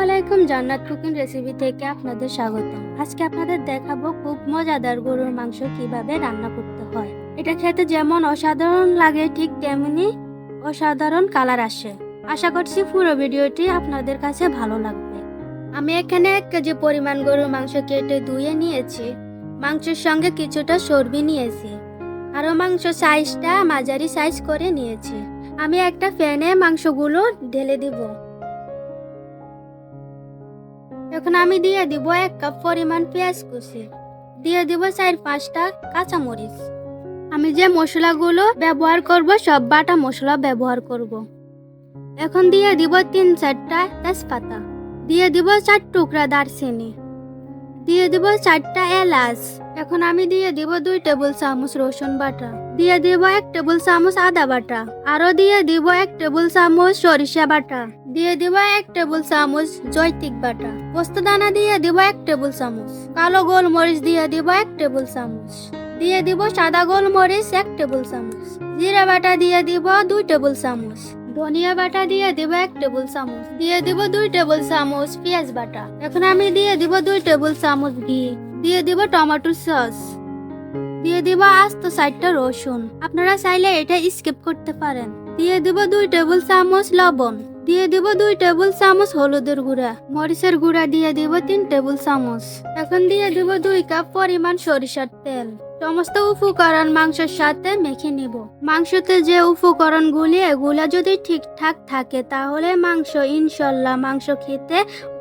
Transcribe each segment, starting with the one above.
আলাইকুম, জান্নাত cooking recipe থেকে আপনাদের স্বাগত। আজকে আপনাদের দেখাবো খুব মজাদার গরুর মাংস কিভাবে রান্না করতে হয়। এটা খেতে যেমন অসাধারণ লাগে ঠিক তেমনি অসাধারণ কালার আসে। আশা করছি পুরো ভিডিওটি আপনাদের কাছে ভালো লাগবে। আমি এখানে 1 কেজি পরিমাণ গরুর মাংস কেটে ধুয়ে নিয়েছি। মাংসের সঙ্গে কিছুটা চর্বি নিয়েছি। আরও মাংস সাইজটা মাঝারি সাইজ করে নিয়েছি। আমি একটা প্যানে মাংসগুলো ঢেলে দিব। এখন আমি দিয়ে দিব 1 কাপ পরিমাণ পেঁয়াজ কুচি, দিয়ে দিব 4-5টা কাঁচামরিচ। আমি যে মশলাগুলো ব্যবহার করব সব বাটা মশলা ব্যবহার করব। এখন দিয়ে দিব 3-4টা তেজপাতা, দিয়ে দিব 4 টুকরা দারচিনি, দিয়ে দিব 4টা এলাচ। এখন আমি দিয়ে দিব 2 টেবিল চামচ রসুন বাটা, দিয়ে দিব 1 টেবিল চামচ আদা বাটা, আরো দিয়ে দিব 1 টেবিল চামচ সরিষা বাটা, দিয়ে দিব 1 টেবিল চামচ জয়ত্রী বাটা, পোস্ত দানা দিয়ে দিব 1 টেবিল চামচ, কালো গোলমরিচ দিয়ে দিব 1 টেবিল চামচ, দিয়ে দিব সাদা গোলমরিচ 1 টেবিল চামচ, জিরা বাটা দিয়ে দিব 2 টেবিল চামচ, ধনিয়া বাটা দিয়ে দিব 1 টেবিল চামচ, দিয়ে দিব 2 টেবিল চামচ পেঁয়াজ বাটা। এখন আমি দিয়ে দিব 2 টেবিল চামচ ঘি, দিয়ে দিব টমেটো সস, দিয়ে দিব আস্ত 4টা রসুন। আপনারা চাইলে এটা স্কিপ করতে পারেন। দিয়ে দিব 2 টেবিল চামচ লবণ, দিয়ে দিব 2 টেবিল চামচ হলুদের গুঁড়া, মরিচের গুঁড়া দিয়ে দিব 3 টেবিল চামচ। এখন দিয়ে দিব 2 কাপ পরিমাণ সরিষার তেল। সমস্ত উপকরণ মাংসের সাথে মেখে নিব। মাংসতে যে উপকরণগুলি এগুলা যদি ঠিকঠাক থাকে তাহলে মাংস ইনশাল্লাহ মাংস খেতে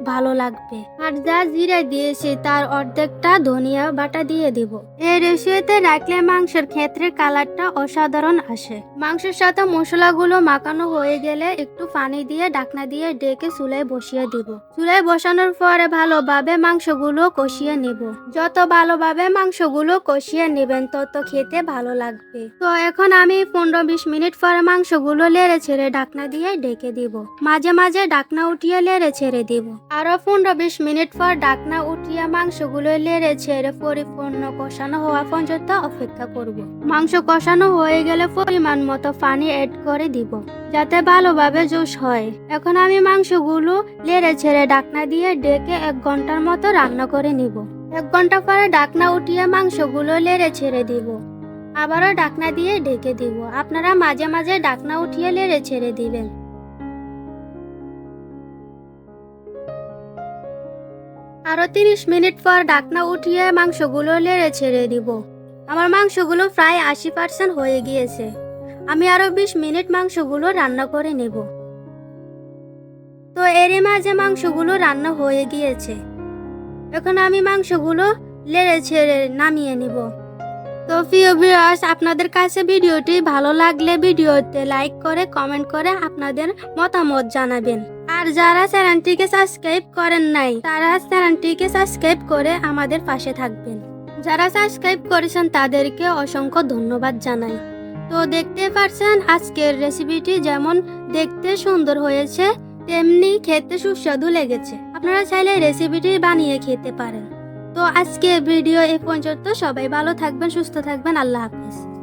ভালো লাগবে। আর যা জিরা দিয়েছি তার অর্ধেকটা ধনিয়া বাটা দিয়ে দিব। এই রেসিপিতে রাখলে মাংসের ক্ষেত্রে কালারটা অসাধারণ আসে। মাংসের সাথে মশলাগুলো মাখানো হয়ে গেলে একটু পানি দিয়ে ঢাকনা দিয়ে ডেকে চুলায় বসিয়ে দিব। চুলায় বসানোর পরে ভালোভাবে মাংসগুলো কষিয়ে নিব। যত ভালোভাবে মাংসগুলো কষিয়ে নেবেন তত খেতে ভালো লাগবে। তো এখন আমি 15-20 মিনিট পরে মাংসগুলো লেড়ে ছেড়ে ঢাকনা দিয়ে ঢেকে দিব। মাঝে মাঝে ঢাকনা উঠিয়ে লেড়ে ছেড়ে দিব। আরো 15-20 মিনিট পর ঢাকনা উঠিয়ে মাংসগুলো লেড়ে ছেড়ে পরিপূর্ণ কষানো হওয়া পর্যন্ত অপেক্ষা করব। মাংস কষানো হয়ে গেলে পরিমাণ মতো পানি অ্যাড করে দিব যাতে ভালোভাবে জুস হয়। এখন আমি মাংসগুলো লেড়ে ছেড়ে ঢাকনা দিয়ে ঢেকে 1 ঘন্টার মতো রান্না করে নিব। 1 ঘন্টা পরে ঢাকনা উঠিয়ে মাংসগুলো লেড়ে ছেড়ে দিব। আবারও ঢাকনা দিয়ে ঢেকে দিব। আপনারা মাঝে মাঝে ঢাকনা উঠিয়ে লেড়ে ছেড়ে দিবেন। আরো 30 মিনিট পর ঢাকনা উঠিয়ে মাংসগুলো লেড়ে ছেড়ে দিব। আমার মাংসগুলো প্রায় 80% হয়ে গিয়েছে। আমি আরো 20 মিনিট মাংসগুলো রান্না করে নেব। তো এরই মাঝে মাংসগুলো রান্না হয়ে গিয়েছে। এখন আমি মাংসগুলো লেড়ে ছেড়ে নামিয়ে নিব। তো প্রিয় ভিউয়ার্স, আপনাদের কাছে ভিডিওটি ভালো লাগলে ভিডিওতে লাইক করে কমেন্ট করে আপনাদের মতামত জানাবেন। আর যারা চ্যানেলটিকে সাবস্ক্রাইব করেন নাই তারা চ্যানেলটিকে সাবস্ক্রাইব করে আমাদের পাশে থাকবেন। যারা সাবস্ক্রাইব করেছেন তাদেরকে অসংখ্য ধন্যবাদ জানাই। তো দেখতে পাচ্ছেন আজকের রেসিপিটি যেমন দেখতে সুন্দর হয়েছে তেমনি খেতে সুস্বাদু লেগেছে। আপনারা চাইলে রেসিপিটি বানিয়ে খেতে পারেন। তো আজকে ভিডিও এই পর্যন্ত। সবাই ভালো থাকবেন, সুস্থ থাকবেন। আল্লাহ হাফেজ।